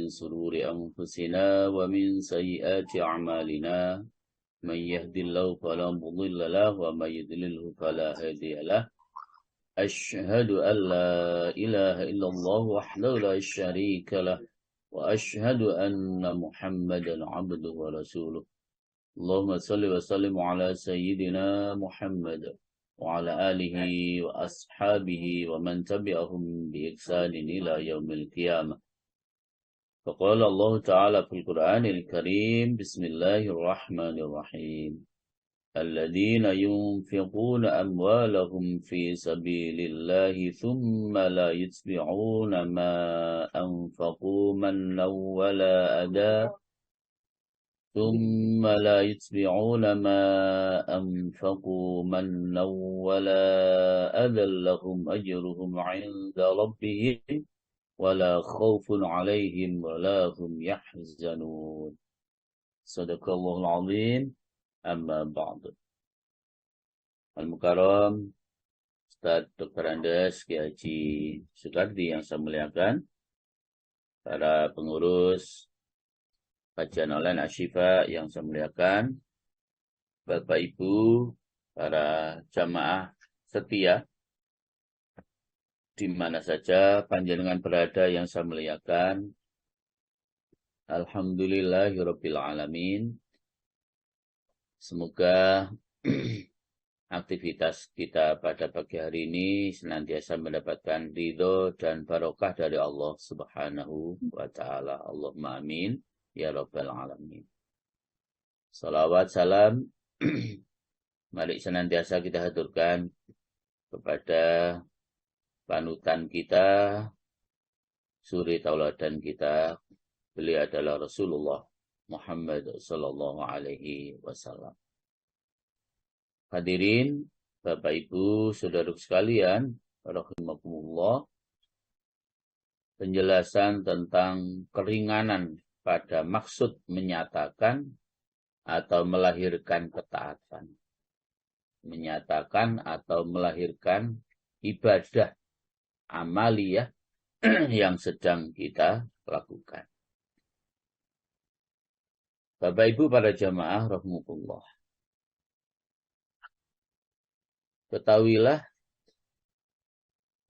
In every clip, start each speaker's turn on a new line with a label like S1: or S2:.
S1: شرور أنفسنا ومن سيئات أعمالنا من يهد الله فلا مضل له ومن يضلله فلا هادي له أشهد أن لا إله إلا الله وحده لا شريك له وأشهد أن محمدا عبده ورسوله اللهم صل وسلم على سيدنا محمد وعلى آله وأصحابه ومن تبعهم بإحسان إلى يوم القيامة. فقال الله تعالى في القرآن الكريم بسم الله الرحمن الرحيم الذين ينفقون أموالهم في سبيل الله ثم لا يتبعون ما أنفقوا منا ولا أذى ثم لا يتبعون ما أنفقوا منا ولا أذى لهم أجرهم عند ربهم ولا خوف عليهم ولا هم يحزنون. صدق الله العظيم. Amma ba'du. Al-Mukarram Ustaz Dr. Andes Kiai Haji Sukardi yang saya muliakan, para pengurus kajian online Asyifa yang saya muliakan, Bapak Ibu, para jamaah setia di mana saja panjenengan berada yang saya muliakan. Alhamdulillahirabbil alamin. Semoga aktivitas kita pada pagi hari ini senantiasa mendapatkan ridho dan barokah dari Allah Subhanahu wa Ta'ala. Allahumma amin ya rabbal alamin. Salawat salam mari senantiasa kita haturkan kepada panutan kita, suri tauladan kita. Beliau adalah Rasulullah Muhammad sallallahu alaihi wasallam. Hadirin, Bapak Ibu, saudara sekalian, rahimakumullah. Penjelasan tentang keringanan pada maksud menyatakan atau melahirkan ketaatan. Menyatakan atau melahirkan ibadah amaliyah yang sedang kita lakukan. Bapak Ibu para jamaah rahimakumullah. Ketahuilah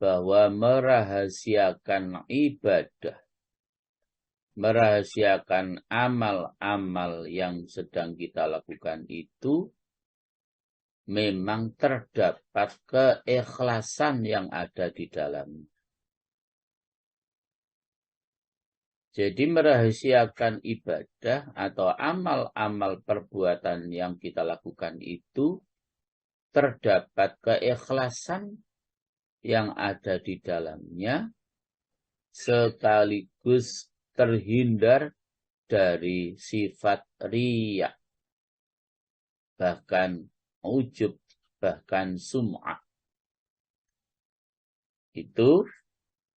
S1: bahwa merahasiakan ibadah, merahasiakan amal-amal yang sedang kita lakukan itu memang terdapat keikhlasan yang ada di dalamnya. Jadi merahasiakan ibadah atau amal-amal perbuatan yang kita lakukan itu terdapat keikhlasan yang ada di dalamnya sekaligus terhindar dari sifat riya, bahkan ujub, bahkan sum'ah. Itu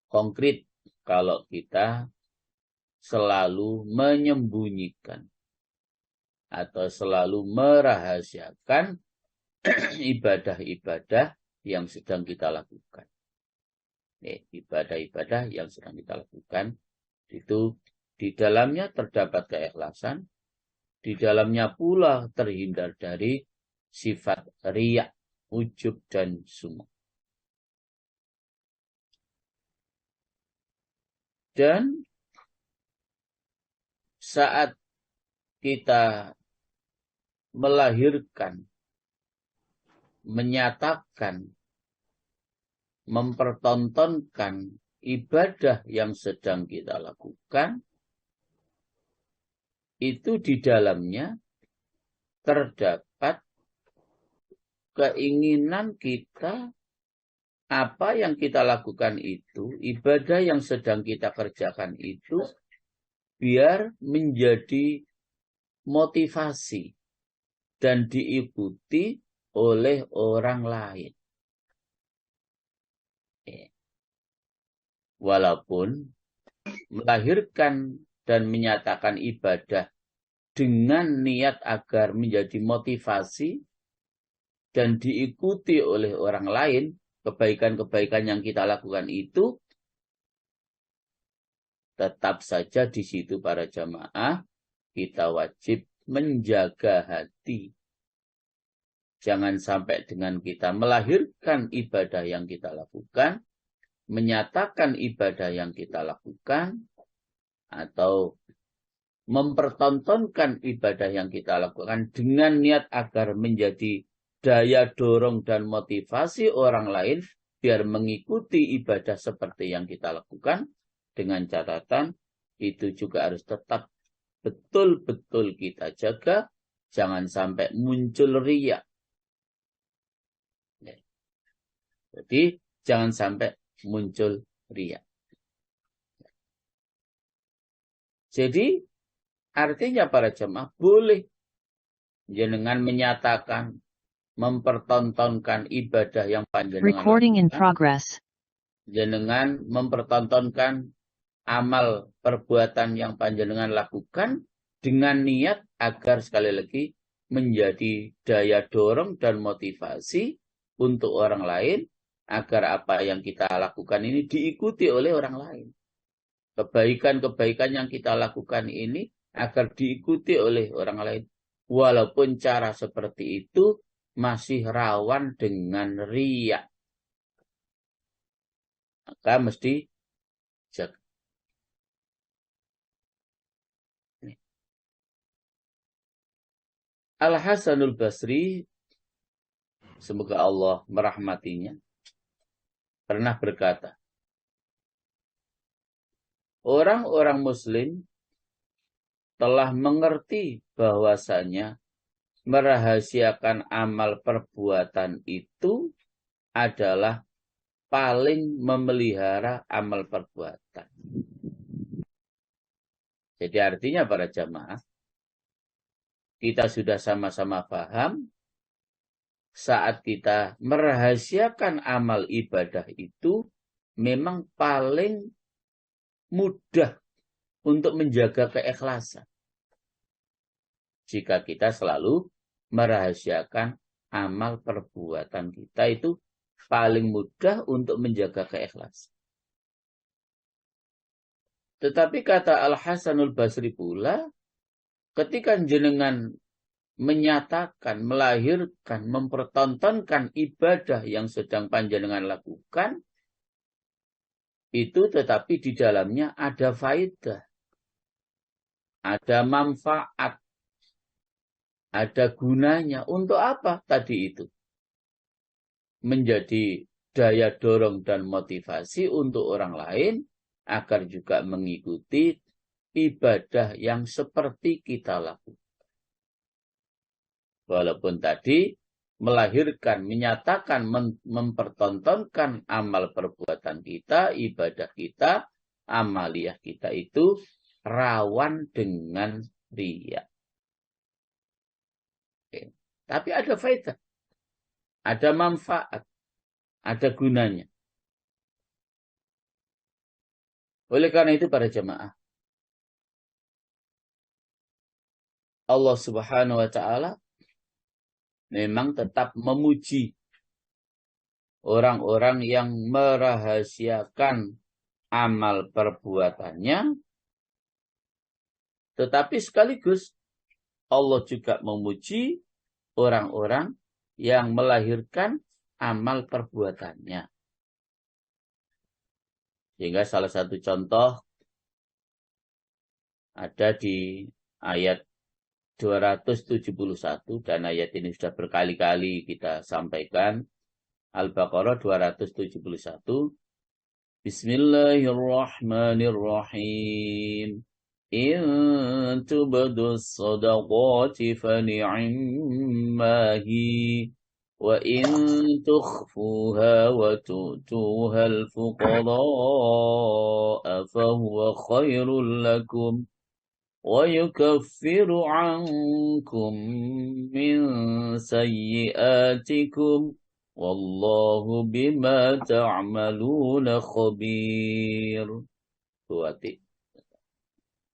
S1: konkret kalau kita selalu menyembunyikan atau selalu merahasiakan ibadah-ibadah yang sedang kita lakukan. Ibadah-ibadah yang sedang kita lakukan itu di dalamnya terdapat keikhlasan, di dalamnya pula terhindar dari sifat riya, ujub dan sum'ah. Dan saat kita melahirkan, menyatakan, mempertontonkan ibadah yang sedang kita lakukan, itu di dalamnya terdapat keinginan kita, apa yang kita lakukan itu, ibadah yang sedang kita kerjakan itu, biar menjadi motivasi dan diikuti oleh orang lain. Walaupun melahirkan dan menyatakan ibadah dengan niat agar menjadi motivasi dan diikuti oleh orang lain, kebaikan-kebaikan yang kita lakukan itu tetap saja di situ para jamaah kita wajib menjaga hati. Jangan sampai dengan kita melahirkan ibadah yang kita lakukan, menyatakan ibadah yang kita lakukan, atau mempertontonkan ibadah yang kita lakukan dengan niat agar menjadi daya dorong dan motivasi orang lain biar mengikuti ibadah seperti yang kita lakukan, dengan catatan itu juga harus tetap betul-betul kita jaga, jangan sampai muncul riya. Jadi jangan sampai muncul riya. Jadi artinya para jemaah boleh jenengan menyatakan, mempertontonkan ibadah yang panjenengan lakukan. Jenengan mempertontonkan amal perbuatan yang panjenengan lakukan dengan niat agar sekali lagi menjadi daya dorong dan motivasi untuk orang lain, agar apa yang kita lakukan ini diikuti oleh orang lain. Kebaikan-kebaikan yang kita lakukan ini agar diikuti oleh orang lain. Walaupun cara seperti itu masih rawan dengan riya. Maka mesti jaga. Al-Hasanul Basri, semoga Allah merahmatinya, pernah berkata, orang-orang muslim telah mengerti bahwasanya merahasiakan amal perbuatan itu adalah paling memelihara amal perbuatan. Jadi artinya para jamaah, kita sudah sama-sama paham saat kita merahasiakan amal ibadah itu memang paling mudah untuk menjaga keikhlasan. Jika kita selalu merahasiakan amal perbuatan kita, itu paling mudah untuk menjaga keikhlasan. Tetapi kata Al-Hasanul Basri pula, ketika jenengan menyatakan, melahirkan, mempertontonkan ibadah yang sedang panjenengan lakukan, itu tetapi di dalamnya ada faedah, ada manfaat, ada gunanya. Untuk apa tadi itu? Menjadi daya dorong dan motivasi untuk orang lain agar juga mengikuti ibadah yang seperti kita lakukan. Walaupun tadi melahirkan, menyatakan, mempertontonkan amal perbuatan kita, ibadah kita, amaliyah kita itu rawan dengan riya. Oke. Tapi ada faedah, ada manfaat, ada gunanya. Oleh karena itu para jemaah, Allah Subhanahu wa Ta'ala memang tetap memuji orang-orang yang merahasiakan amal perbuatannya, tetapi sekaligus Allah juga memuji orang-orang yang melahirkan amal perbuatannya. Sehingga salah satu contoh ada di ayat 271, dan ayat ini sudah berkali-kali kita sampaikan. Al-Baqarah 271. Bismillahirrahmanirrahim. In tubdus sadaqati fani'immahi. Wa in tukhfuha wa tu'tuha al-fuqara'a fahuwa khairul lakum. وَيُكَفِّرُ عَنْكُمْ مِنْ سَيِّئَاتِكُمْ وَاللَّهُ بِمَا تَعْمَلُونَ خَبِيرٌ.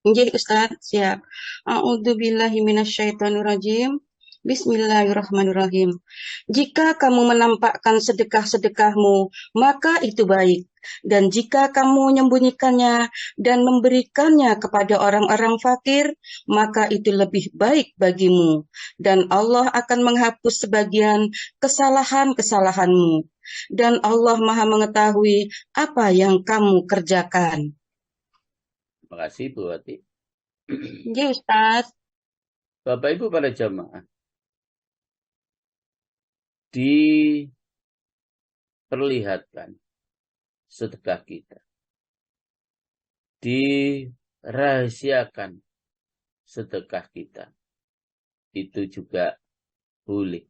S2: Nggih Ustaz, siap. A'udzu billahi minasyaitonir rajim. Bismillahirrahmanirrahim. Jika kamu menampakkan sedekah-sedekahmu, maka itu baik. Dan jika kamu menyembunyikannya dan memberikannya kepada orang-orang fakir, maka itu lebih baik bagimu. Dan Allah akan menghapus sebagian kesalahan-kesalahanmu. Dan Allah Maha Mengetahui apa yang kamu kerjakan.
S1: Terima kasih Bu Wati.
S2: Ya, Ustaz.
S1: Bapak Ibu para jamaah, diperlihatkan sedekah kita, dirahasiakan sedekah kita, itu juga boleh.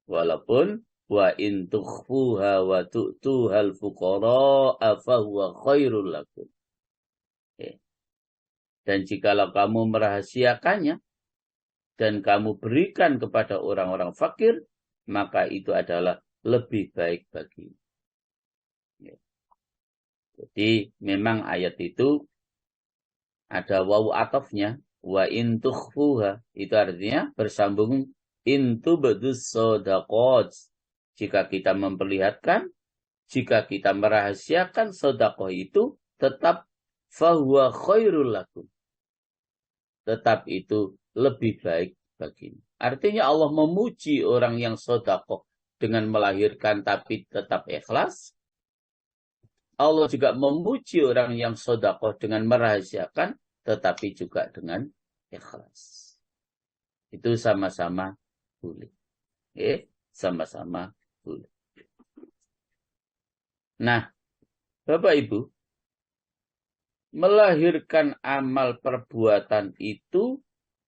S1: Walaupun wa in tukhfuha wa tu'tuhal fuqara'a fahuwa khairul lakum. Dan jikalau kamu merahasiakannya dan kamu berikan kepada orang-orang fakir, maka itu adalah lebih baik bagimu. Jadi memang ayat itu ada wawu atofnya, wa in tukhfuha, itu artinya bersambung intu bedus sodaqot. Jika kita memperlihatkan, jika kita merahasiakan sedekah itu, tetap fahuwa khairul lakum. Tetap itu lebih baik bagimu. Artinya Allah memuji orang yang sedekah dengan melahirkan tapi tetap ikhlas. Allah juga memuji orang yang sedekah dengan merahasiakan tetapi juga dengan ikhlas. Itu sama-sama boleh. Sama-sama boleh. Nah, Bapak Ibu, melahirkan amal perbuatan itu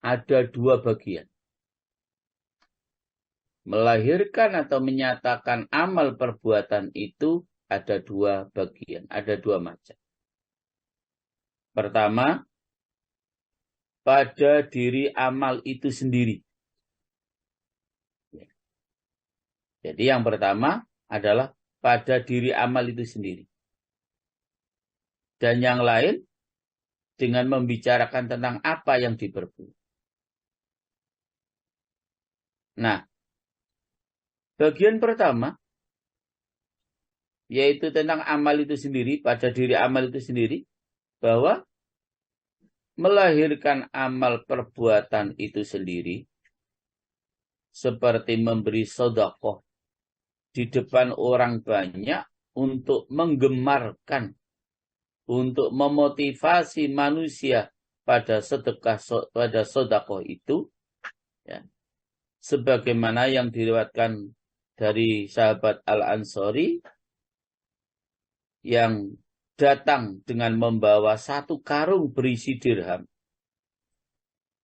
S1: ada dua bagian. Melahirkan atau menyatakan amal perbuatan itu ada dua bagian, ada dua macam. Pertama, pada diri amal itu sendiri. Jadi yang pertama adalah pada diri amal itu sendiri. Dan yang lain dengan membicarakan tentang apa yang diperbuat. Nah, bagian pertama yaitu tentang amal itu sendiri, pada diri amal itu sendiri, bahwa melahirkan amal perbuatan itu sendiri seperti memberi sedekah di depan orang banyak untuk menggemarkan, untuk memotivasi manusia pada sedekah, pada sedekah itu, ya, sebagaimana yang diriwayatkan dari sahabat Al-Ansari yang datang dengan membawa satu karung berisi dirham.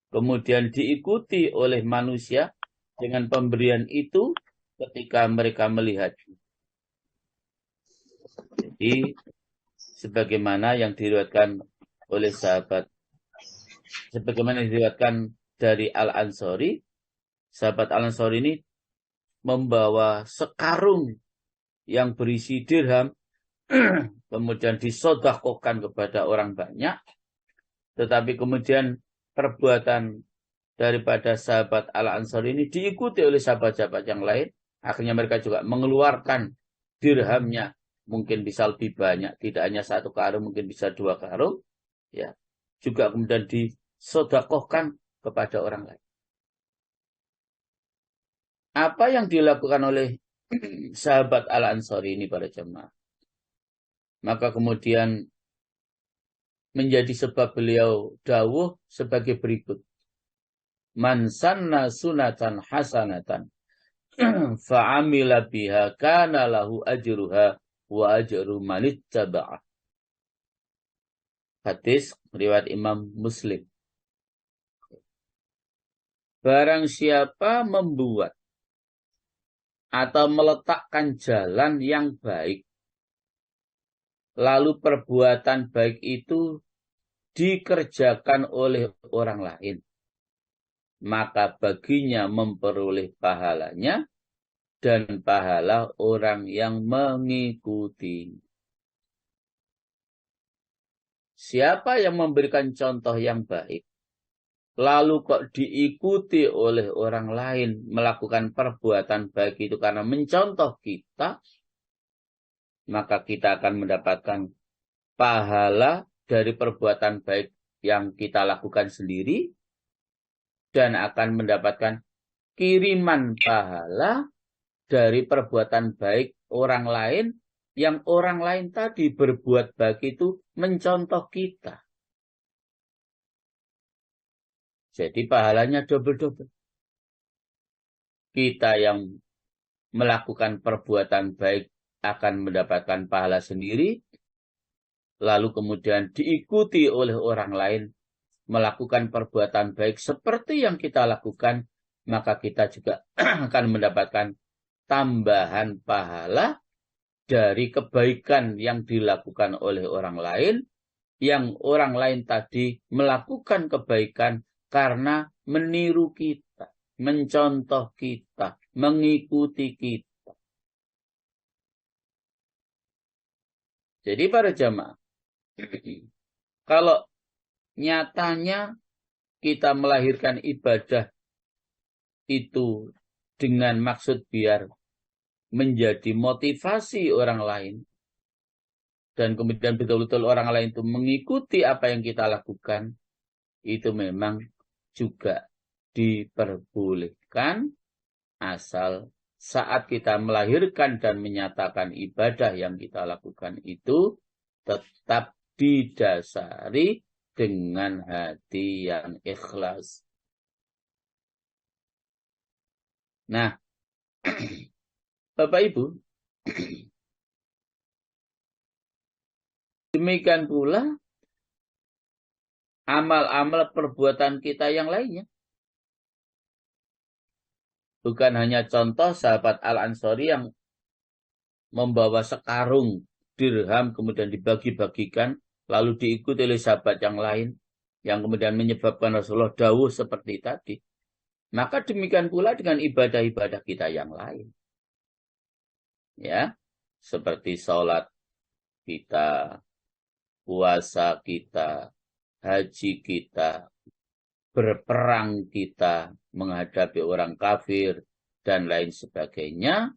S1: Kemudian diikuti oleh manusia dengan pemberian itu ketika mereka melihat. Jadi, sebagaimana yang diriwayatkan oleh sahabat, sebagaimana yang diriwayatkan dari Al-Ansari, sahabat Al-Ansari ini membawa sekarung yang berisi dirham, kemudian disedekahkan kepada orang banyak, tetapi kemudian perbuatan daripada sahabat Al-Ansari ini diikuti oleh sahabat-sahabat yang lain. Akhirnya mereka juga mengeluarkan dirhamnya, mungkin bisa lebih banyak, tidak hanya satu karung, mungkin bisa dua karung, ya, juga kemudian disedekahkan kepada orang lain. Apa yang dilakukan oleh sahabat Al-Ansari ini pada jemaah? Maka kemudian menjadi sebab beliau dawuh sebagai berikut. Man sanna sunatan hasanatan fa'amila biha kana lahu ajruha wa ajru man ittaba'ah. Hadis riwayat Imam Muslim. Barang siapa membuat atau meletakkan jalan yang baik, lalu perbuatan baik itu dikerjakan oleh orang lain, maka baginya memperoleh pahalanya dan pahala orang yang mengikuti. Siapa yang memberikan contoh yang baik, lalu kok diikuti oleh orang lain melakukan perbuatan baik itu karena mencontoh kita, maka kita akan mendapatkan pahala dari perbuatan baik yang kita lakukan sendiri dan akan mendapatkan kiriman pahala dari perbuatan baik orang lain yang orang lain tadi berbuat baik itu mencontoh kita. Jadi pahalanya double-double. Kita yang melakukan perbuatan baik akan mendapatkan pahala sendiri, lalu kemudian diikuti oleh orang lain melakukan perbuatan baik seperti yang kita lakukan, maka kita juga akan mendapatkan tambahan pahala dari kebaikan yang dilakukan oleh orang lain, yang orang lain tadi melakukan kebaikan karena meniru kita, mencontoh kita, mengikuti kita. Jadi para jamaah, kalau nyatanya kita melahirkan ibadah itu dengan maksud biar menjadi motivasi orang lain, dan kemudian betul-betul orang lain itu mengikuti apa yang kita lakukan, itu memang juga diperbolehkan asal saat kita melahirkan dan menyatakan ibadah yang kita lakukan itu tetap didasari dengan hati yang ikhlas. Nah, Bapak Ibu, demikian pula amal-amal perbuatan kita yang lainnya. Bukan hanya contoh sahabat Al-Ansori yang membawa sekarung dirham kemudian dibagi-bagikan lalu diikuti oleh sahabat yang lain yang kemudian menyebabkan Rasulullah dawuh seperti tadi. Maka demikian pula dengan ibadah-ibadah kita yang lain. Ya, seperti sholat kita, puasa kita, haji kita, berperang kita, menghadapi orang kafir, dan lain sebagainya,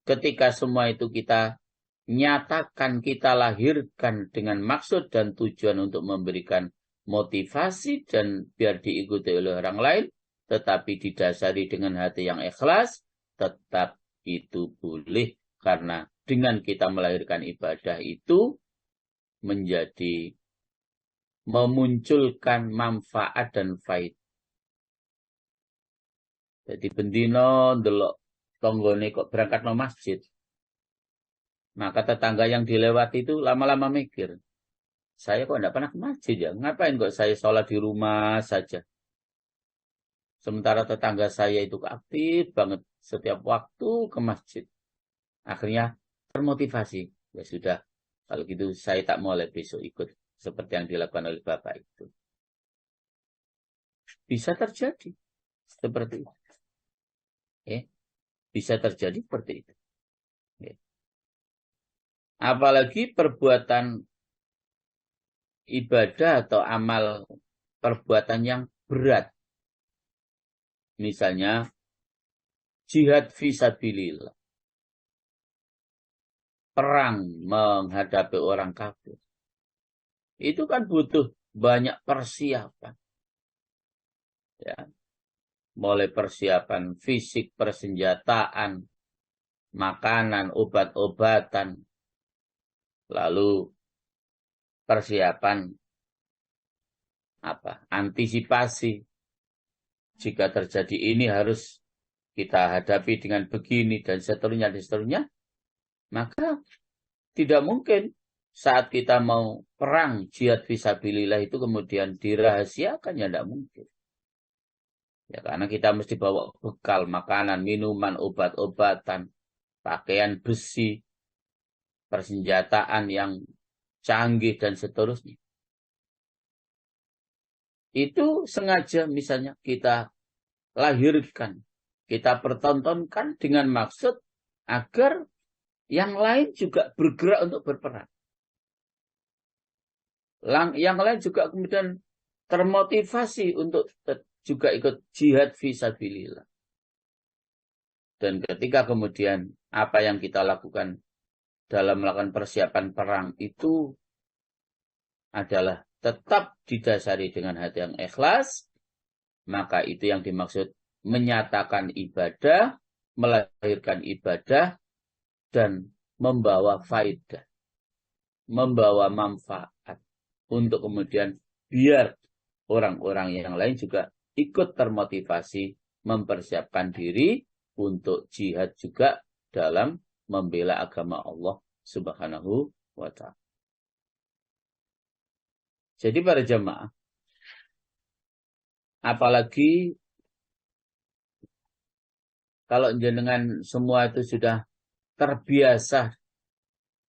S1: ketika semua itu kita nyatakan, kita lahirkan dengan maksud dan tujuan untuk memberikan motivasi dan biar diikuti oleh orang lain, tetapi didasari dengan hati yang ikhlas, tetap itu boleh, karena dengan kita melahirkan ibadah itu menjadi memunculkan manfaat dan faedah. Jadi bendino ndelok tanggane kok berangkat ke masjid. Maka tetangga yang dilewati itu lama-lama mikir, saya kok enggak pernah ke masjid ya? Ngapain kok saya sholat di rumah saja? Sementara tetangga saya itu aktif banget setiap waktu ke masjid. Akhirnya termotivasi. Ya sudah, kalau gitu saya tak mulai besok ikut seperti yang dilakukan oleh Bapak itu. Bisa terjadi seperti itu. Bisa terjadi seperti itu. Apalagi perbuatan ibadah atau amal perbuatan yang berat. Misalnya jihad fisabilillah. Perang menghadapi orang kafir. Itu kan butuh banyak persiapan. Ya. Mulai persiapan fisik, persenjataan, makanan, obat-obatan, lalu persiapan antisipasi. Jika terjadi ini harus kita hadapi dengan begini dan seterusnya, maka tidak mungkin saat kita mau perang jihad fisabilillah itu kemudian dirahasiakan, ya tidak mungkin. Ya, karena kita mesti bawa bekal, makanan, minuman, obat-obatan, pakaian besi, persenjataan yang canggih, dan seterusnya. Itu sengaja misalnya kita lahirkan, kita pertontonkan dengan maksud agar yang lain juga bergerak untuk berperang. Yang lain juga kemudian termotivasi untuk juga ikut jihad fisabilillah. Dan ketika kemudian apa yang kita lakukan dalam melakukan persiapan perang itu adalah tetap didasari dengan hati yang ikhlas, maka itu yang dimaksud menyatakan ibadah, melahirkan ibadah, dan membawa faedah, membawa manfaat untuk kemudian biar orang-orang yang lain juga ikut termotivasi mempersiapkan diri untuk jihad juga dalam membela agama Allah Subhanahu wa ta'ala. Jadi para jemaah, apalagi kalau jenengan semua itu sudah terbiasa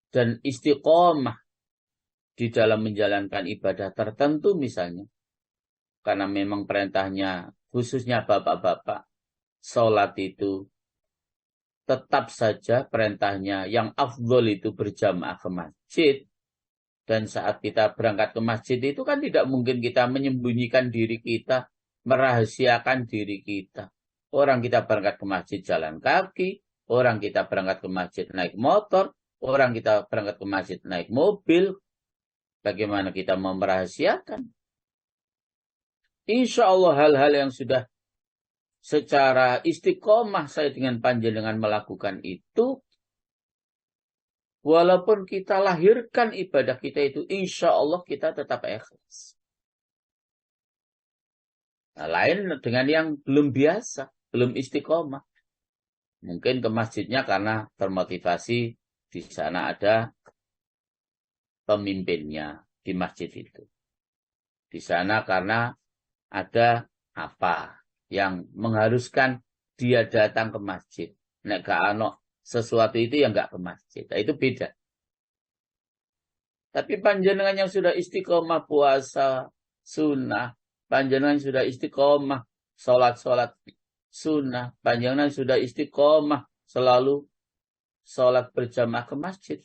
S1: dan istiqomah di dalam menjalankan ibadah tertentu misalnya, karena memang perintahnya khususnya bapak-bapak, sholat itu tetap saja perintahnya yang afdol itu berjamaah ke masjid. Dan saat kita berangkat ke masjid itu kan tidak mungkin kita menyembunyikan diri kita, merahasiakan diri kita. Orang kita berangkat ke masjid jalan kaki, orang kita berangkat ke masjid naik motor, orang kita berangkat ke masjid naik mobil. Bagaimana kita mau merahasiakan? Insya Allah hal-hal yang sudah secara istiqomah saya dengan panjenengan melakukan itu, walaupun kita lahirkan ibadah kita itu, insya Allah kita tetap ikhlas. Nah, lain dengan yang belum biasa, belum istiqomah. Mungkin ke masjidnya karena termotivasi di sana ada pemimpinnya di masjid itu. Di sana karena ada apa yang mengharuskan dia datang ke masjid. Nek gak ono sesuatu itu yang gak ke masjid. Nah, itu beda. Tapi panjenengan yang sudah istiqomah puasa sunnah, panjenengan sudah istiqomah sholat sunnah, panjenengan sudah istiqomah selalu sholat berjamaah ke masjid.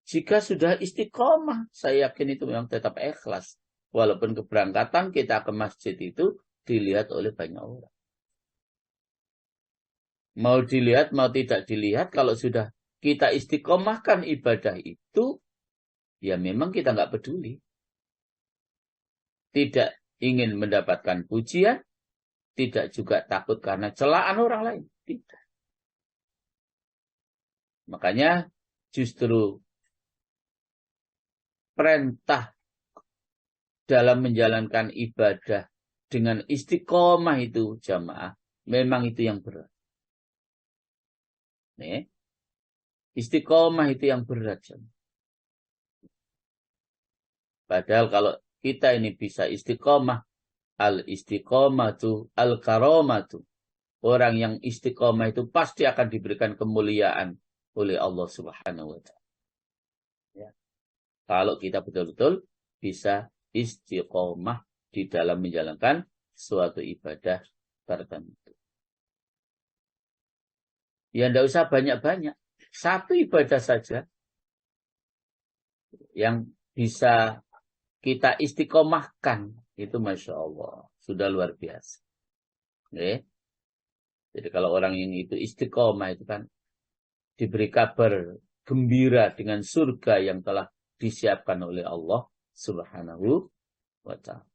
S1: Jika sudah istiqomah, saya yakin itu memang tetap ikhlas. Walaupun keberangkatan kita ke masjid itu dilihat oleh banyak orang. Mau dilihat, mau tidak dilihat, kalau sudah kita istiqomahkan ibadah itu, ya memang kita nggak peduli. Tidak ingin mendapatkan pujian, tidak juga takut karena celaan orang lain. Tidak. Makanya justru perintah dalam menjalankan ibadah dengan istiqomah itu jamaah, memang itu yang berat. Nih, istiqomah itu yang berat jamaah. Padahal kalau kita ini bisa istiqomah, al-istiqomatu, al-karomatu. Orang yang istiqomah itu pasti akan diberikan kemuliaan oleh Allah Subhanahu wa ta'ala. Ya. Kalau kita betul-betul bisa istiqomah di dalam menjalankan suatu ibadah tertentu. Ya tidak usah banyak-banyak. Satu ibadah saja yang bisa kita istiqomahkan. Itu Masya Allah. Sudah luar biasa. Oke. Jadi kalau orang ini itu istiqomah itu kan diberi kabar gembira dengan surga yang telah disiapkan oleh Allah Subhanahu wa ta'ala.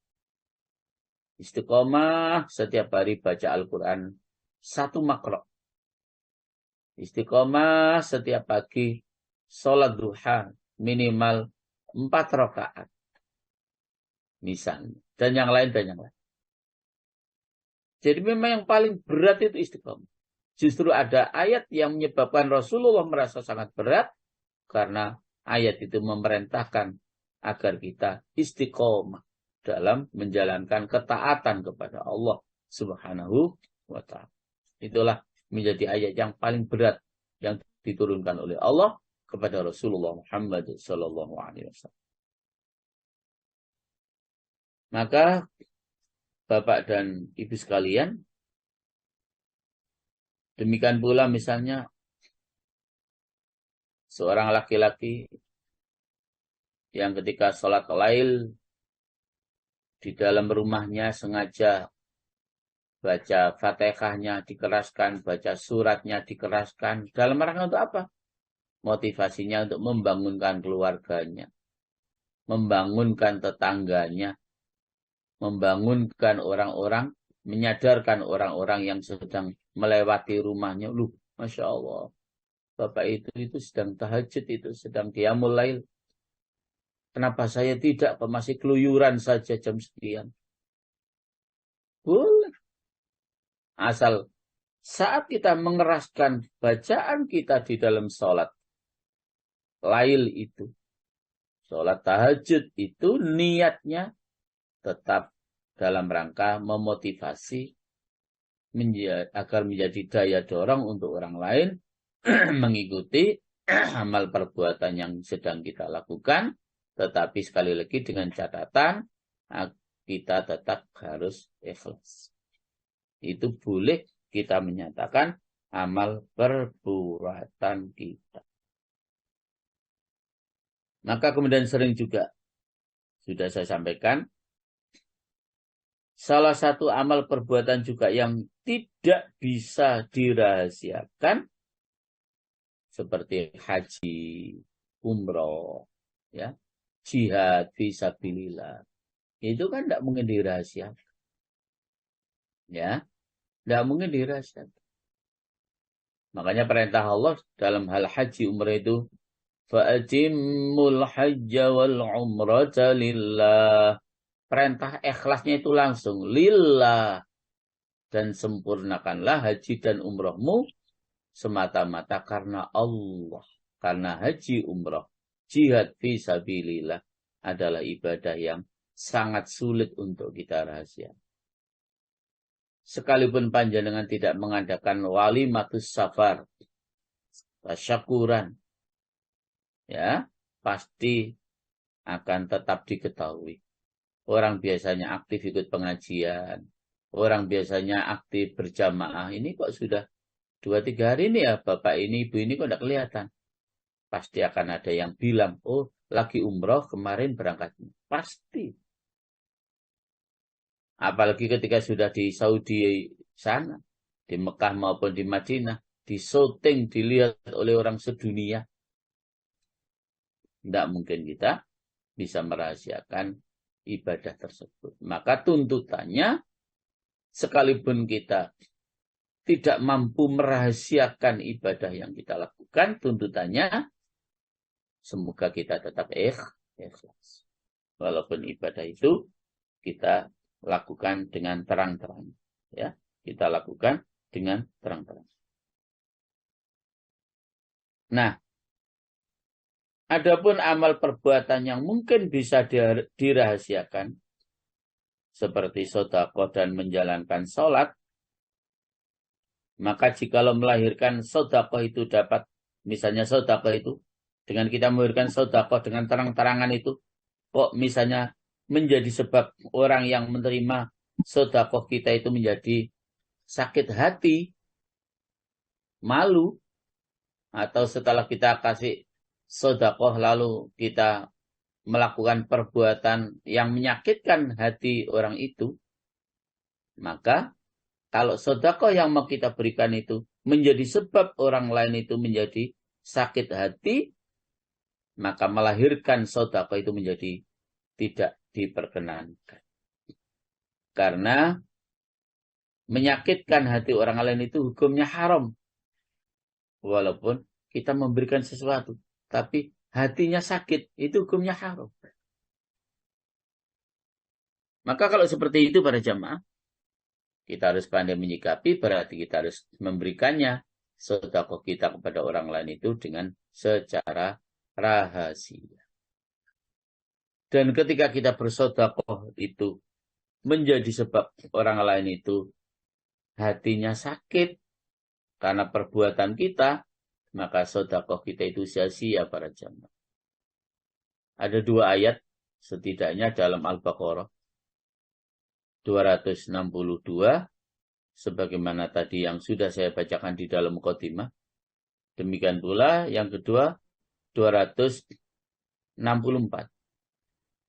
S1: Istiqomah setiap hari baca Al-Quran 1 makro. Istiqomah setiap pagi sholat duha minimal 4 rakaat. Misalnya. Dan yang lain. Jadi memang yang paling berat itu istiqomah. Justru ada ayat yang menyebabkan Rasulullah merasa sangat berat. Karena ayat itu memerintahkan agar kita istiqomah dalam menjalankan ketaatan kepada Allah Subhanahu wa ta'ala. Itulah menjadi ayat yang paling berat yang diturunkan oleh Allah kepada Rasulullah Muhammad sallallahu alaihi wasallam. Maka Bapak dan Ibu sekalian, demikian pula misalnya seorang laki-laki yang ketika sholat lail di dalam rumahnya sengaja baca Fatihahnya dikeraskan, baca suratnya dikeraskan. Dalam rangka untuk apa? Motivasinya untuk membangunkan keluarganya, membangunkan tetangganya, membangunkan orang-orang, menyadarkan orang-orang yang sedang melewati rumahnya. Loh, Masya Allah, Bapak itu sedang tahajud, itu sedang qiyamul lail. Kenapa saya tidak, masih keluyuran saja jam sekian? Boleh. Asal saat kita mengeraskan bacaan kita di dalam sholat lail itu, sholat tahajud itu niatnya tetap dalam rangka memotivasi agar menjadi daya dorong untuk orang lain mengikuti amal perbuatan yang sedang kita lakukan, tetapi sekali lagi dengan catatan kita tetap harus ikhlas. Itu boleh kita menyatakan amal perbuatan kita. Maka kemudian sering juga sudah saya sampaikan, salah satu amal perbuatan juga yang tidak bisa dirahasiakan seperti haji, umroh, ya, jihad fisabilillah. Itu kan tidak mungkin dirahasiakan. Ya, tidak mungkin dirahasiakan. Makanya perintah Allah dalam hal haji umrah itu, fa'atimmul hajja wal umrata lillah. Perintah ikhlasnya itu langsung lillah, dan sempurnakanlah haji dan umrahmu semata-mata karena Allah. Karena haji umrah, jihad fisabilillah adalah ibadah yang sangat sulit untuk kita rahasiakan. Sekalipun panjenengan tidak mengadakan walimatus safar, tasyakuran, ya, pasti akan tetap diketahui. Orang biasanya aktif ikut pengajian, orang biasanya aktif berjamaah. Ini kok sudah 2-3 hari ini ya, bapak ini, ibu ini kok tidak kelihatan. Pasti akan ada yang bilang, oh lagi umroh kemarin berangkatnya. Pasti. Apalagi ketika sudah di Saudi sana, di Mekah maupun di Madinah, di syuting, dilihat oleh orang sedunia. Tidak mungkin kita bisa merahasiakan ibadah tersebut. Maka tuntutannya, sekalipun kita tidak mampu merahasiakan ibadah yang kita lakukan, tuntutannya semoga kita tetap ikhlas. Walaupun ibadah itu kita lakukan dengan terang-terang, ya, kita lakukan dengan terang-terang. Nah, adapun amal perbuatan yang mungkin bisa dirahasiakan, seperti sedekah dan menjalankan sholat, maka jikalau melahirkan sedekah itu dapat, misalnya sedekah itu, dengan kita melahirkan sedekah dengan terang-terangan itu, kok misalnya menjadi sebab orang yang menerima sedekah kita itu menjadi sakit hati, malu, atau setelah kita kasih sedekah lalu kita melakukan perbuatan yang menyakitkan hati orang itu, maka kalau sedekah yang mau kita berikan itu menjadi sebab orang lain itu menjadi sakit hati, maka melahirkan sedekah itu menjadi tidak diperkenankan. Karena menyakitkan hati orang lain itu hukumnya haram. Walaupun kita memberikan sesuatu, tapi hatinya sakit, itu hukumnya haram. Maka kalau seperti itu para jamaah, kita harus pandai menyikapi, berarti kita harus memberikannya sedekah kita kepada orang lain itu dengan secara rahasia. Dan ketika kita bersedekah itu menjadi sebab orang lain itu hatinya sakit karena perbuatan kita, maka sedekah kita itu sia-sia para jamaah. Ada 2 ayat setidaknya dalam Al-Baqarah 262, sebagaimana tadi yang sudah saya bacakan di dalam muqaddimah. Demikian pula yang kedua 264.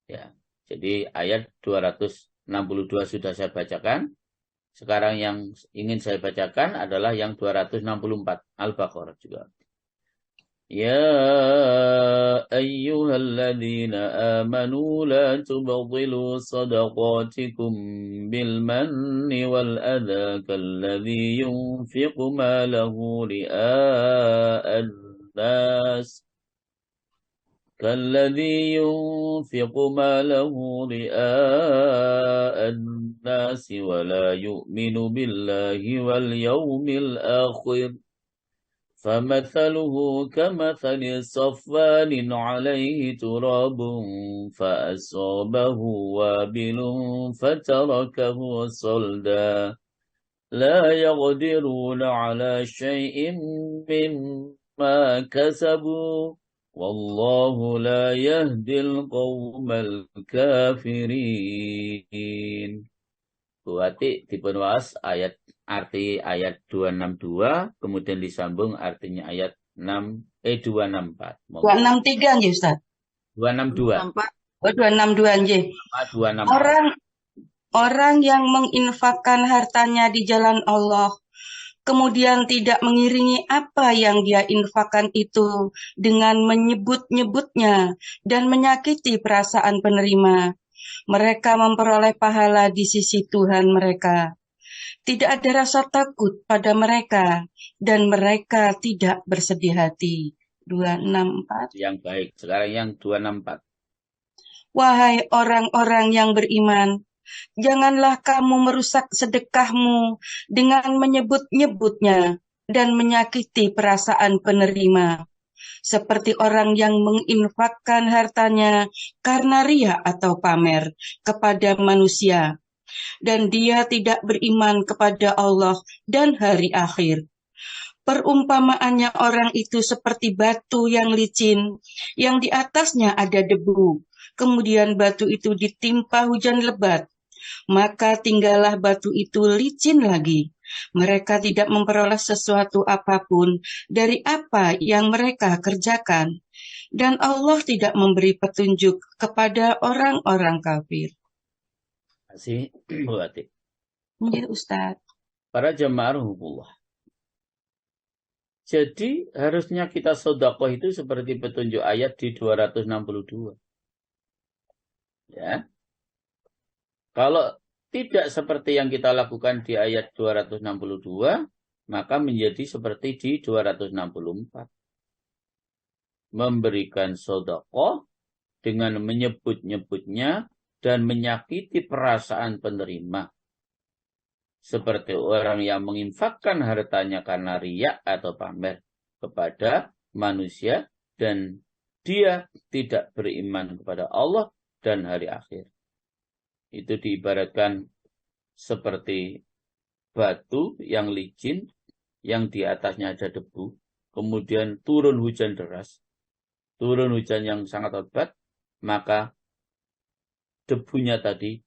S1: Ya, Jadi ayat 262 sudah saya bacakan. Sekarang yang ingin saya bacakan adalah yang 264 Al-Baqarah juga. يا أيها الذين آمنوا لا تبطلوا صدقاتكم بالمن والأذى كالذي ينفق ماله رئاء الناس ولا يؤمن بالله واليوم الآخر فمثله كمثل صفان عليه تراب فأصابه وابل فتركه صلدا لا يقدرون على شيء مما كسبوا والله لا يهدي القوم الكافرين. Bu Ati dipun waos arti ayat 262 kemudian disambung artinya ayat 264.
S2: 263 nggih Ustaz.
S1: 262.
S2: Oh 262 nggih.
S1: 264.
S2: Orang yang menginfakkan hartanya di jalan Allah kemudian tidak mengiringi apa yang dia infakkan itu dengan menyebut-nyebutnya dan menyakiti perasaan penerima. Mereka memperoleh pahala di sisi Tuhan mereka. Tidak ada rasa takut pada mereka dan mereka tidak bersedih hati. 264.
S1: Yang baik. Sekarang yang 264.
S2: Wahai orang-orang yang beriman, janganlah kamu merusak sedekahmu dengan menyebut-nyebutnya dan menyakiti perasaan penerima, seperti orang yang menginfakkan hartanya karena ria atau pamer kepada manusia, dan dia tidak beriman kepada Allah dan hari akhir. Perumpamaannya orang itu seperti batu yang licin, yang di atasnya ada debu. Kemudian batu itu ditimpa hujan lebat, maka tinggallah batu itu licin lagi. Mereka tidak memperoleh sesuatu apapun dari apa yang mereka kerjakan. Dan Allah tidak memberi petunjuk kepada orang-orang kafir.
S1: Terima kasih, Bu Ati.
S2: Iya, Ustaz.
S1: Para jemaah rahimahullah. Jadi harusnya kita sedekah itu seperti petunjuk ayat di 262. Ya. Kalau tidak seperti yang kita lakukan di ayat 262, maka menjadi seperti di 264. Memberikan sedekah dengan menyebut-nyebutnya dan menyakiti perasaan penerima. Seperti orang yang menginfakkan hartanya karena riya atau pamer kepada manusia dan dia tidak beriman kepada Allah dan hari akhir. Itu diibaratkan seperti batu yang licin yang di atasnya ada debu, kemudian turun hujan deras, turun hujan yang sangat lebat, maka debunya tadi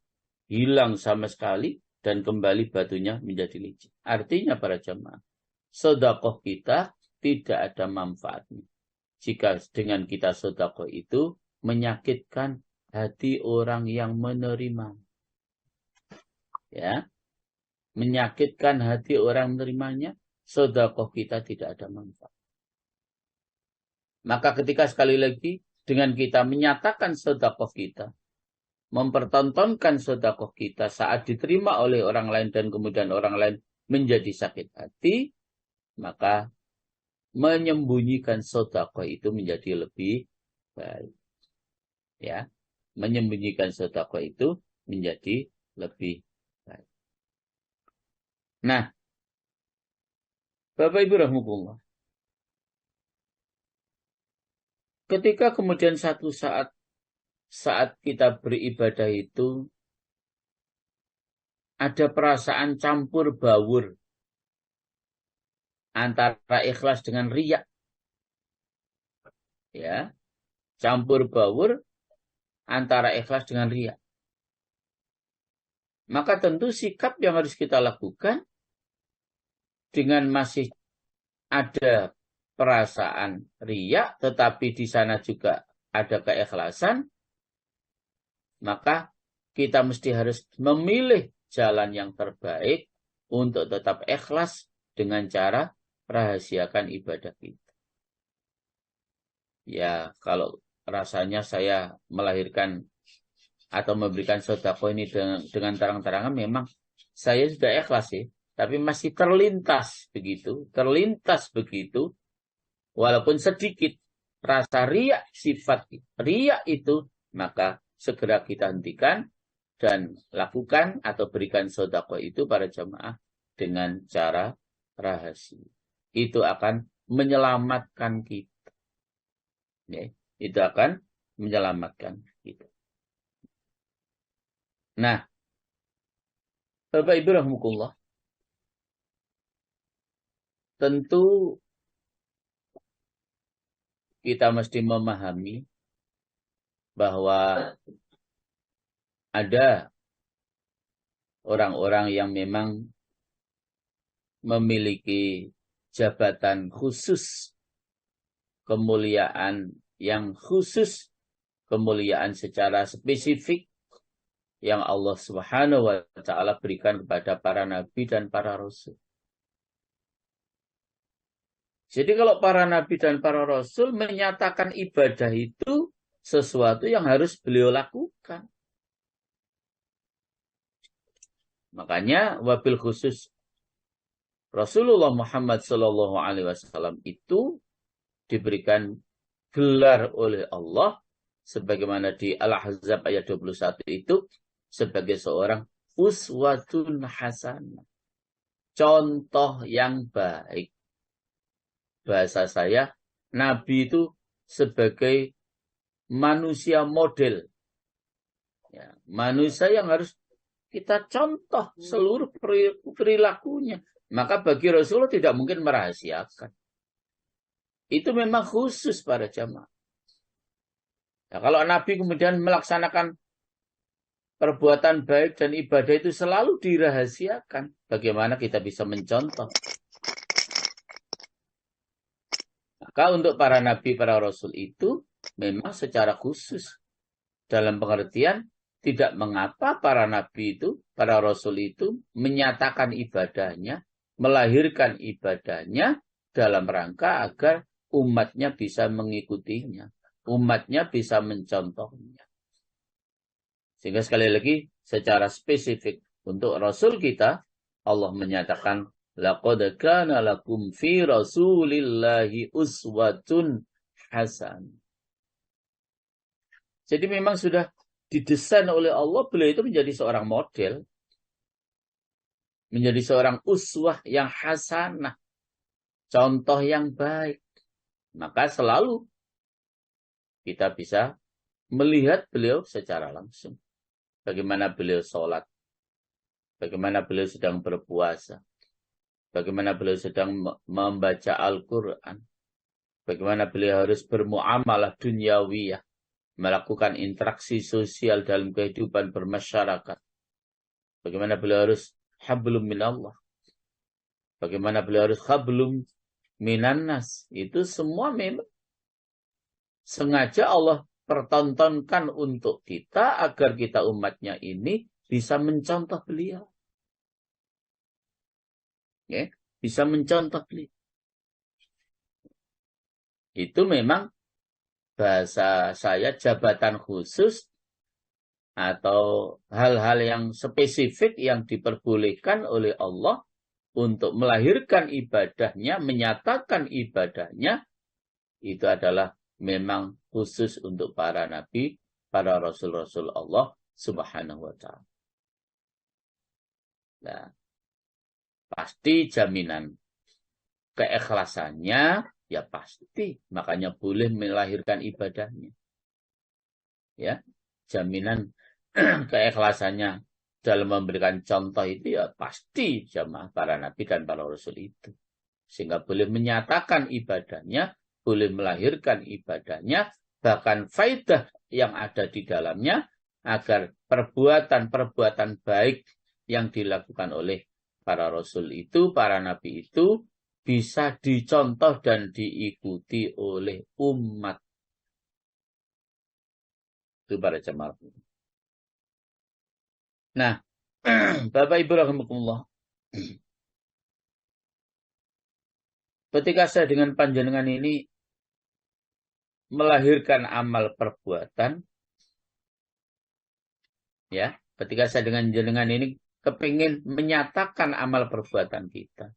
S1: hilang sama sekali dan kembali batunya menjadi licin. Artinya para jemaah, sedekah kita tidak ada manfaatnya jika dengan kita sedekah itu menyakitkan hati orang yang menerima. Ya. Menyakitkan hati orang menerimanya, sedekah kita tidak ada manfaat. Maka ketika sekali lagi dengan kita menyatakan sedekah kita, mempertontonkan sedekah kita saat diterima oleh orang lain dan kemudian orang lain menjadi sakit hati, maka menyembunyikan sedekah itu menjadi lebih baik. Ya, menyembunyikan sedekah itu menjadi lebih baik. Nah, Bapak Ibu rahimahullah, ketika kemudian satu saat kita beribadah itu ada perasaan campur baur antara ikhlas dengan riya. Ya. Campur baur antara ikhlas dengan riya. Maka tentu sikap yang harus kita lakukan dengan masih ada perasaan riya tetapi di sana juga ada keikhlasan, maka kita mesti harus memilih jalan yang terbaik untuk tetap ikhlas dengan cara rahasiakan ibadah kita. Ya, kalau rasanya saya melahirkan atau memberikan sedekah ini dengan terang-terangan, memang saya sudah ikhlas sih, tapi masih terlintas begitu, walaupun sedikit rasa riya, sifat riya itu, maka segera kita hentikan dan lakukan atau berikan sedekah itu para jamaah dengan cara rahasia. Itu akan menyelamatkan kita. Ya, itu akan menyelamatkan kita. Nah, Bapak Ibu rahmukullah, tentu kita mesti memahami bahwa ada orang-orang yang memang memiliki jabatan khusus, kemuliaan yang khusus, kemuliaan secara spesifik yang Allah Subhanahu wa Ta'ala berikan kepada para nabi dan para rasul. Jadi kalau para nabi dan para rasul menyatakan ibadah itu sesuatu yang harus beliau lakukan. Makanya wabil khusus Rasulullah Muhammad SAW itu diberikan gelar oleh Allah sebagaimana di Al-Ahzab ayat 21 itu sebagai seorang uswatun hasanah. Contoh yang baik. Bahasa saya, Nabi itu sebagai manusia model. Ya, manusia yang harus kita contoh seluruh perilakunya. Maka bagi Rasulullah tidak mungkin merahasiakan. Itu memang khusus pada jamaah. Nah, kalau Nabi kemudian melaksanakan perbuatan baik dan ibadah itu selalu dirahasiakan, bagaimana kita bisa mencontoh? Maka untuk para nabi, para rasul itu memang secara khusus. Dalam pengertian, tidak mengapa para nabi itu, para rasul itu menyatakan ibadahnya, melahirkan ibadahnya dalam rangka agar umatnya bisa mengikutinya. Umatnya bisa mencontohnya. Sehingga sekali lagi, secara spesifik untuk rasul kita, Allah menyatakan, laqad kana lakum fi rasulillahi uswatun hasan. Jadi memang sudah didesain oleh Allah, beliau itu menjadi seorang model, menjadi seorang uswah yang hasanah, contoh yang baik. Maka selalu kita bisa melihat beliau secara langsung. Bagaimana beliau sholat, bagaimana beliau sedang berpuasa, bagaimana beliau sedang membaca Al-Quran, bagaimana beliau harus bermuamalah duniawiyah, melakukan interaksi sosial dalam kehidupan bermasyarakat, bagaimana beliau harus hablum minallah, bagaimana beliau harus hablum minannas. Itu semua memang sengaja Allah pertontonkan untuk kita agar kita umatnya ini bisa mencontoh beliau. Ya, bisa mencontoh beliau. Itu memang bahasa saya jabatan khusus atau hal-hal yang spesifik yang diperbolehkan oleh Allah untuk melahirkan ibadahnya, menyatakan ibadahnya, itu adalah memang khusus untuk para nabi, para rasul-rasul Allah Subhanahu wa Ta'ala. Nah, pasti jaminan keikhlasannya ya pasti, makanya boleh melahirkan ibadahnya. Ya, jaminan keikhlasannya dalam memberikan contoh itu ya pasti jamaah para nabi dan para rasul itu. Sehingga boleh menyatakan ibadahnya, boleh melahirkan ibadahnya, bahkan faidah yang ada di dalamnya, agar perbuatan-perbuatan baik yang dilakukan oleh para rasul itu, para nabi itu, bisa dicontoh dan diikuti oleh umat. Itu para jemaah. Nah, Bapak Ibu rahimakumullah. Ketika saya dengan panjenengan ini melahirkan amal perbuatan, ya, ketika saya dengan jenengan ini kepingin menyatakan amal perbuatan kita,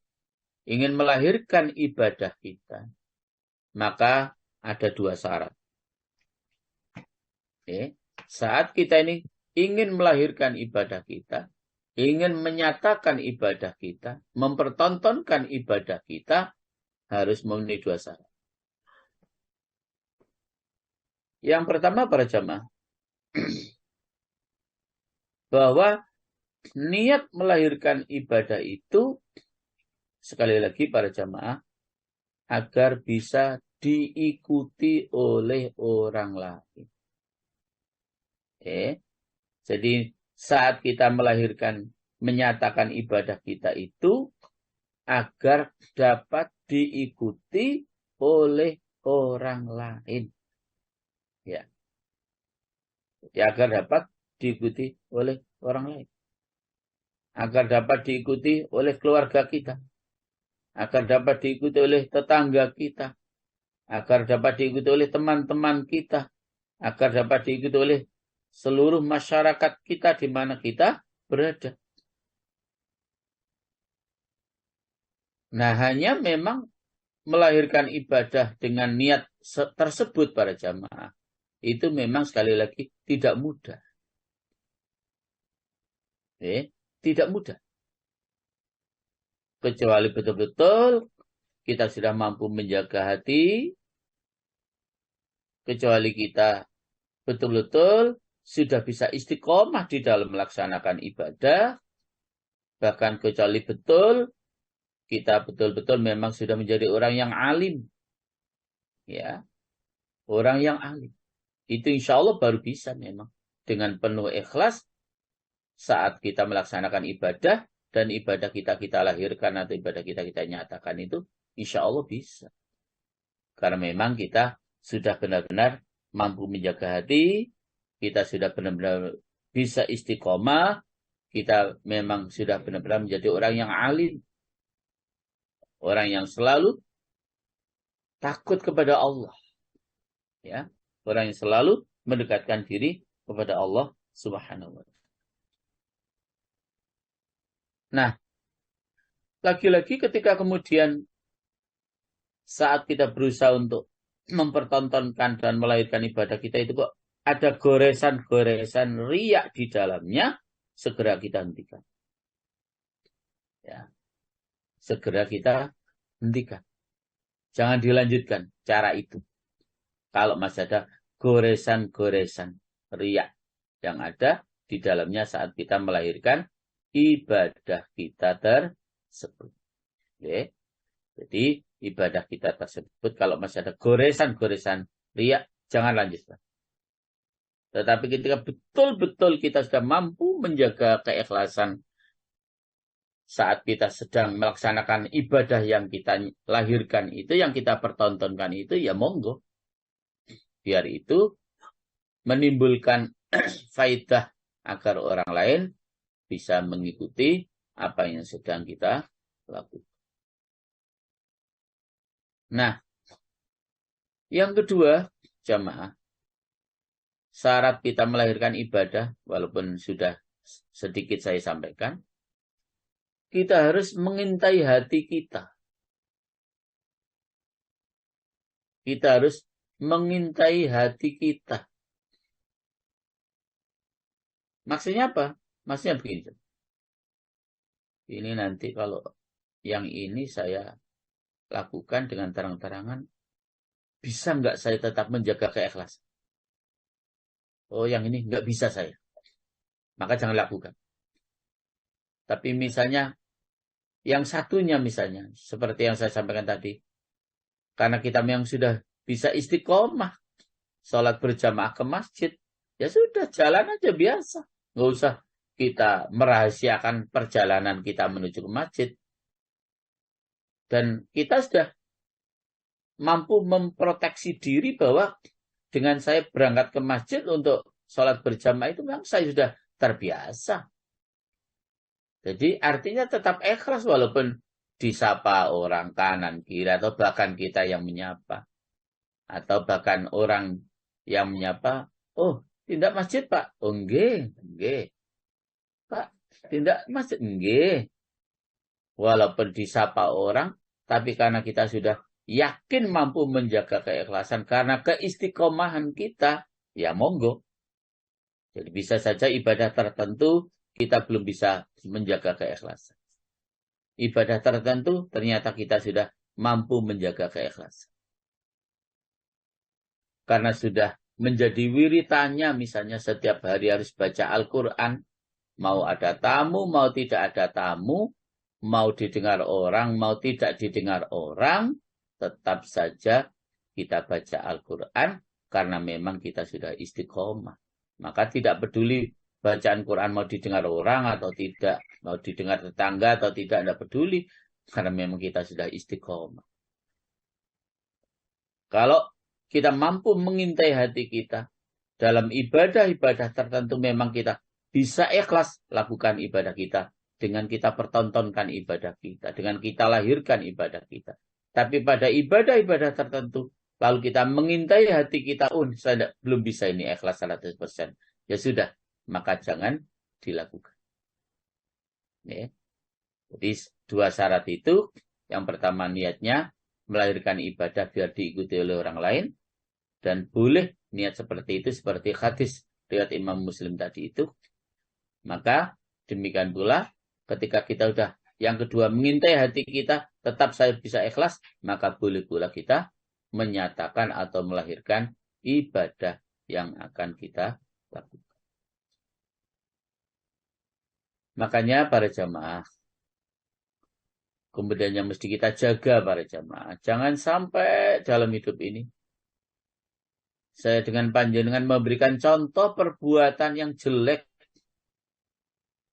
S1: ingin melahirkan ibadah kita, maka ada dua syarat. Oke. Saat kita ini ingin melahirkan ibadah kita, ingin menyatakan ibadah kita, mempertontonkan ibadah kita, harus memenuhi dua syarat. Yang pertama para jamaah, bahwa niat melahirkan ibadah itu, sekali lagi para jamaah, agar bisa diikuti oleh orang lain. Jadi saat kita melahirkan, menyatakan ibadah kita itu, agar dapat diikuti oleh orang lain. Ya. Agar dapat diikuti oleh orang lain. Agar dapat diikuti oleh keluarga kita. Agar dapat diikuti oleh tetangga kita. Agar dapat diikuti oleh teman-teman kita. Agar dapat diikuti oleh seluruh masyarakat kita di mana kita berada. Nah, hanya memang melahirkan ibadah dengan niat tersebut para jamaah, itu memang sekali lagi tidak mudah. Tidak mudah. Kecuali betul-betul kita sudah mampu menjaga hati, kecuali kita betul-betul sudah bisa istiqomah di dalam melaksanakan ibadah, bahkan kecuali betul kita betul-betul memang sudah menjadi orang yang alim. Ya, orang yang alim. Itu insya Allah baru bisa memang. Dengan penuh ikhlas saat kita melaksanakan ibadah dan ibadah kita lahirkan atau ibadah kita nyatakan itu, insya Allah bisa. Karena memang kita sudah benar-benar mampu menjaga hati, kita sudah benar-benar bisa istiqomah, kita memang sudah benar-benar menjadi orang yang alim. Orang yang selalu takut kepada Allah. Ya, orang yang selalu mendekatkan diri kepada Allah Subhanahu wa ta'ala. Nah, lagi-lagi ketika kemudian saat kita berusaha untuk mempertontonkan dan melahirkan ibadah kita itu kok ada goresan-goresan riak di dalamnya, segera kita hentikan. Ya. Segera kita hentikan. Jangan dilanjutkan cara itu. Kalau masih ada goresan-goresan riak yang ada di dalamnya saat kita melahirkan ibadah kita tersebut. Oke. Jadi ibadah kita tersebut kalau masih ada goresan-goresan riak, jangan lanjutkan. Tetapi ketika betul-betul kita sudah mampu menjaga keikhlasan saat kita sedang melaksanakan ibadah yang kita lahirkan itu, yang kita pertontonkan itu, ya monggo. Biar itu menimbulkan faidah agar orang lain bisa mengikuti apa yang sedang kita lakukan. Nah, yang kedua, jamaah, syarat kita melahirkan ibadah, walaupun sudah sedikit saya sampaikan, kita harus mengintai hati kita. Kita harus mengintai hati kita. Maksudnya apa? Maksudnya begini. Ini nanti kalau yang ini saya lakukan dengan terang-terangan, bisa nggak saya tetap menjaga keikhlasan? Oh, yang ini nggak bisa saya. Maka jangan lakukan. Tapi misalnya, yang satunya misalnya, seperti yang saya sampaikan tadi, karena kita memang sudah bisa istiqomah, sholat berjamaah ke masjid, ya sudah, jalan aja biasa. Nggak usah kita merahasiakan perjalanan kita menuju ke masjid. Dan kita sudah mampu memproteksi diri bahwa dengan saya berangkat ke masjid untuk sholat berjamaah itu memang saya sudah terbiasa. Jadi artinya tetap ikhlas walaupun disapa orang kanan kiri atau bahkan kita yang menyapa. Atau bahkan orang yang menyapa, oh tindak masjid Pak, oh enggak. Pak, tindak masjid, enggak. Walaupun disapa orang, tapi karena kita sudah yakin mampu menjaga keikhlasan, karena keistiqomahan kita, ya monggo. Jadi bisa saja ibadah tertentu, kita belum bisa menjaga keikhlasan. Ibadah tertentu, ternyata kita sudah mampu menjaga keikhlasan. Karena sudah menjadi wiritannya, misalnya setiap hari harus baca Al-Quran, mau ada tamu, mau tidak ada tamu, mau didengar orang, mau tidak didengar orang, tetap saja kita baca Al-Quran, karena memang kita sudah istiqomah. Maka tidak peduli bacaan Quran mau didengar orang atau tidak, mau didengar tetangga atau tidak peduli, karena memang kita sudah istiqomah. Kalau kita mampu mengintai hati kita dalam ibadah-ibadah tertentu, memang kita bisa ikhlas lakukan ibadah kita dengan kita pertontonkan ibadah kita, dengan kita lahirkan ibadah kita. Tapi pada ibadah-ibadah tertentu, lalu kita mengintai hati kita, oh saya belum bisa ini ikhlas 100%. Ya sudah, maka jangan dilakukan. Ya. Jadi dua syarat itu, yang pertama niatnya melahirkan ibadah biar diikuti oleh orang lain, dan boleh niat seperti itu, seperti hadis riwayat Imam Muslim tadi itu. Maka demikian pula ketika kita sudah yang kedua mengintai hati kita, tetap saya bisa ikhlas, maka boleh pula kita menyatakan atau melahirkan ibadah yang akan kita lakukan. Makanya para jamaah, kemudian yang mesti kita jaga para jamaah, jangan sampai dalam hidup ini saya dengan panjenengan memberikan contoh perbuatan yang jelek,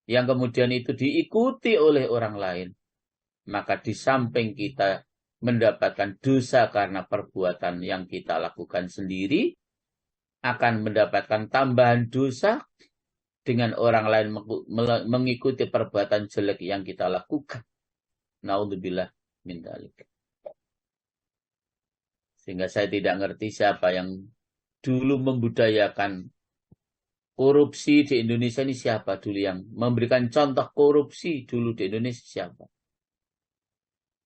S1: yang kemudian itu diikuti oleh orang lain. Maka di samping kita mendapatkan dosa karena perbuatan yang kita lakukan sendiri, akan mendapatkan tambahan dosa dengan orang lain mengikuti perbuatan jelek yang kita lakukan. Naudzubillah min dzalik. Sehingga saya tidak ngerti siapa yang dulu membudayakan korupsi di Indonesia ini, siapa dulu yang memberikan contoh korupsi dulu di Indonesia, siapa?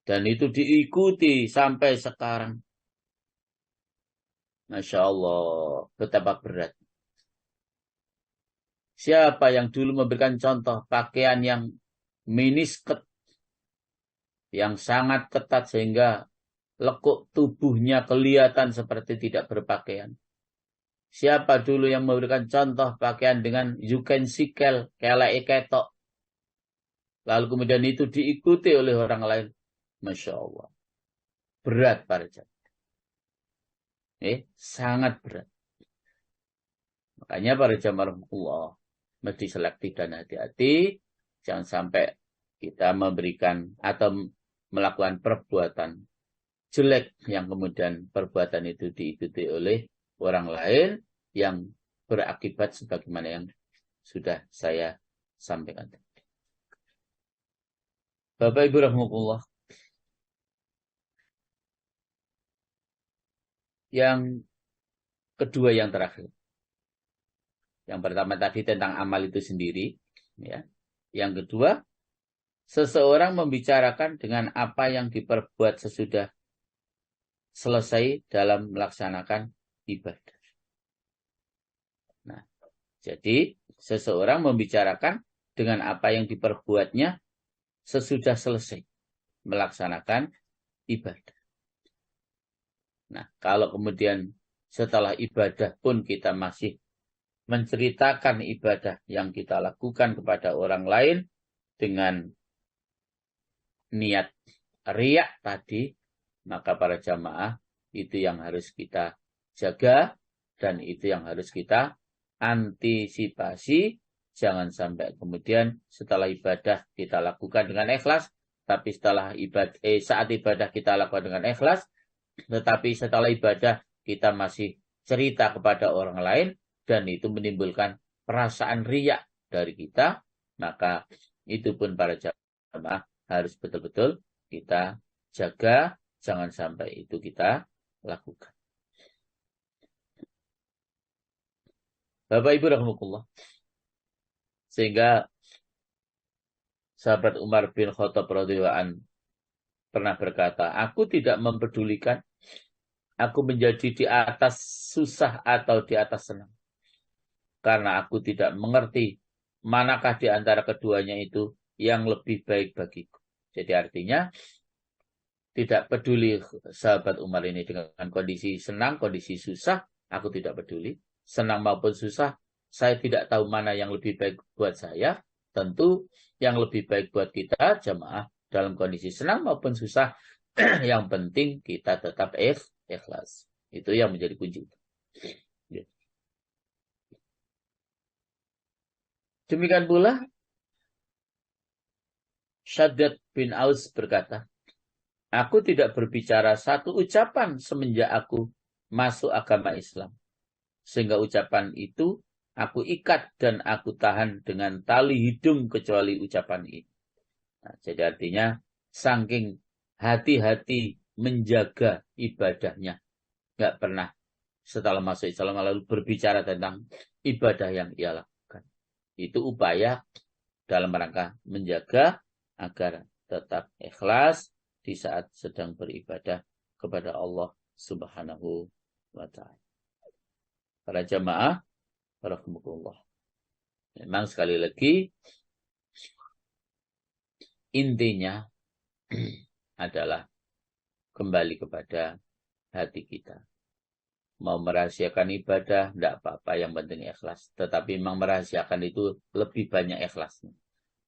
S1: Dan itu diikuti sampai sekarang. Masya Allah, betapa berat. Siapa yang dulu memberikan contoh pakaian yang miniskirt, yang sangat ketat sehingga lekuk tubuhnya kelihatan seperti tidak berpakaian. Siapa dulu yang memberikan contoh pakaian dengan yukensikel, kelek ketok. Lalu kemudian itu diikuti oleh orang lain. Masya Allah. Berat para jamaah. Sangat berat. Makanya para jamaah Allah mesti selektif dan hati-hati. Jangan sampai kita memberikan atau melakukan perbuatan jelek yang kemudian perbuatan itu diikuti oleh orang lain yang berakibat sebagaimana yang sudah saya sampaikan. Bapak Ibu rahmatullah, yang kedua yang terakhir. Yang pertama tadi tentang amal itu sendiri, ya. Yang kedua, seseorang membicarakan dengan apa yang diperbuat sesudah selesai dalam melaksanakan ibadah. Nah, jadi seseorang membicarakan dengan apa yang diperbuatnya sesudah selesai melaksanakan ibadah. Nah, kalau kemudian setelah ibadah pun kita masih menceritakan ibadah yang kita lakukan kepada orang lain dengan niat riak tadi, maka para jamaah itu yang harus kita jaga dan itu yang harus kita antisipasi. Jangan sampai kemudian setelah ibadah kita lakukan dengan ikhlas, tapi saat ibadah kita lakukan dengan ikhlas, tetapi setelah ibadah kita masih cerita kepada orang lain dan itu menimbulkan perasaan riak dari kita, maka Itu pun para jamaah harus betul-betul kita jaga, jangan sampai itu kita lakukan. Bapak Ibu rahimakumullah. Sehingga sahabat Umar bin Khattab radhiyallahu anhu pernah berkata, aku tidak mempedulikan aku menjadi di atas susah atau di atas senang. Karena aku tidak mengerti manakah di antara keduanya itu yang lebih baik bagiku. Jadi artinya tidak peduli sahabat Umar ini dengan kondisi senang, kondisi susah, aku tidak peduli. Senang maupun susah, saya tidak tahu mana yang lebih baik buat saya. Tentu yang lebih baik buat kita, jamaah, dalam kondisi senang maupun susah, yang penting kita tetap ikhlas. Itu yang menjadi kunci. Demikian pula, Syaddad bin Aus berkata, aku tidak berbicara satu ucapan semenjak aku masuk agama Islam. Sehingga ucapan itu aku ikat dan aku tahan dengan tali hidung kecuali ucapan ini. Nah, jadi artinya saking hati-hati menjaga ibadahnya. Nggak pernah setelah masuk Islam lalu berbicara tentang ibadah yang ia lakukan. Itu upaya dalam rangka menjaga agar tetap ikhlas di saat sedang beribadah kepada Allah Subhanahu wa ta'ala. Para jamaah, rahimakumullah. Memang sekali lagi intinya adalah kembali kepada hati kita. Mau merahasiakan ibadah, tidak apa-apa, yang penting ikhlas. Tetapi memang merahasiakan itu lebih banyak ikhlasnya.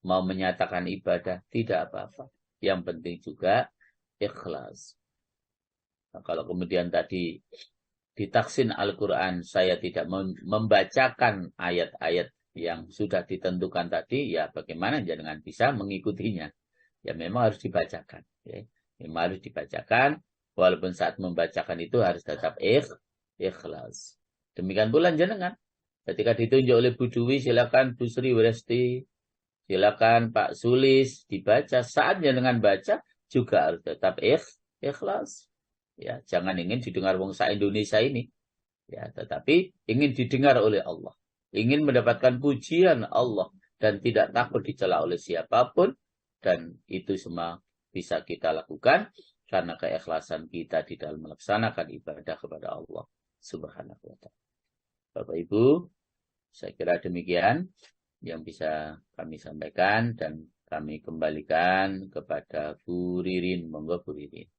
S1: Mau menyatakan ibadah, tidak apa-apa. Yang penting juga ikhlas. Nah, kalau kemudian tadi di taksin Al-Quran saya tidak membacakan ayat-ayat yang sudah ditentukan tadi, ya bagaimana jangan bisa mengikutinya. Ya memang harus dibacakan. Ya. Memang harus dibacakan, walaupun saat membacakan itu harus tetap ikhlas. Demikian pula jenengan. Ketika ditunjuk oleh Bu Dwi, silakan Bu Sri Wresti, silakan Pak Sulis dibaca. Saat jenengan baca juga harus tetap ikhlas. Ya, jangan ingin didengar wong sa Indonesia ini. Ya, tetapi ingin didengar oleh Allah. Ingin mendapatkan pujian Allah dan tidak takut dicela oleh siapapun, dan itu semua bisa kita lakukan karena keikhlasan kita di dalam melaksanakan ibadah kepada Allah Subhanahu wa ta'ala. Bapak Ibu, saya kira demikian yang bisa kami sampaikan dan kami kembalikan kepada Bu Ririn. Monggo Bu Ririn.